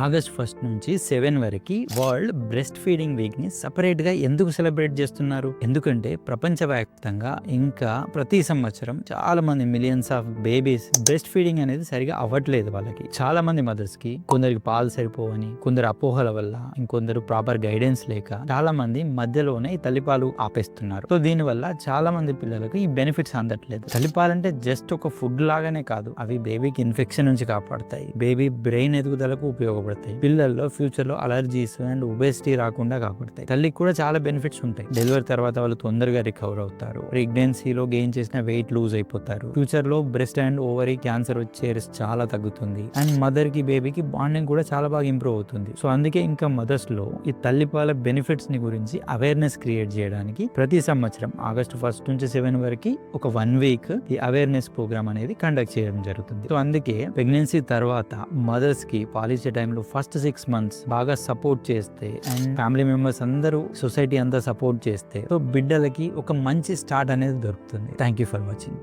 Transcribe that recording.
August 1 నుంచి 7 వరకు world breast feeding week ని సపరేట్ గా ఎందుకు సెలబ్రేట్ చేస్తున్నారు? ఎందుకంటే ప్రపంచవ్యాప్తంగా ఇంకా ప్రతి సంవత్సరం చాలా మంది millions of babies breast feeding అనేది సరిగా అవ్వట్లేదు. వాళ్ళకి చాలా మంది మదర్స్ కి కొందరికి పాలు సరిపోవని, కొందరు అపోహల వల్ల, ఇంకొందరు ప్రాపర్ గైడెన్స్ లేక చాలా మంది మధ్యలోనే ఈ తల్లిపాలు ఆపేస్తున్నారు. సో దీని వల్ల చాలా మంది పిల్లలకు ఈ బెనిఫిట్స్ అందట్లేదు. తల్లిపాలంటే జస్ట్ ఒక ఫుడ్ లాగానే కాదు, అవి బేబీకి ఇన్ఫెక్షన్ నుంచి కాపాడతాయి, బేబీ బ్రెయిన్ ఎదుగుదలకు ఉపయోగపడతాయి, పిల్లల్లో ఫ్యూచర్ లో అలర్జీస్ అండ్ ఒబేసిటీ రాకుండా కాపాడతాయి. తల్లికి కూడా చాలా బెనిఫిట్స్ ఉంటాయి. డెలివరీ తర్వాత వాళ్ళు తొందరగా రికవర్ అవుతారు, ప్రెగ్నెన్సీలో గెయిన్ చేసిన వెయిట్ లూజ్ అయిపోతారు, ఫ్యూచర్ లో బ్రెస్ట్ అండ్ ఓవరీ క్యాన్సర్ వచ్చే రిస్క్ చాలా తగ్గుతుంది, అండ్ మదర్ కి బేబీకి బాండింగ్ కూడా చాలా బాగా ఇంప్రూవ్ అవుతుంది. సో అందుకే ఇంకా మదర్స్ లో ఈ తల్లిపాల బెనిఫిట్స్ ని గురించి అవేర్నెస్ క్రియేట్ చేయడానికి ప్రతి సంవత్సరం ఆగస్టు 1 నుంచి 7 వరకు ఒక 1 వీక్ ఈ అవేర్నెస్ ప్రోగ్రామ్ అనేది కండక్ట్ చేయడం జరుగుతుంది. సో అందుకే ప్రెగ్నెన్సీ తర్వాత మదర్స్ కి పాలిచ్చే టైంలో ఫస్ట్ 6 months బాగా సపోర్ట్ చేస్తే అండ్ ఫ్యామిలీ మెంబర్స్ అందరూ, సొసైటీ అంతా సపోర్ట్ చేస్తే సో బిడ్డలకి ఒక మంచి స్టార్ట్ అనేది దొరుకుతుంది. Thank you for watching.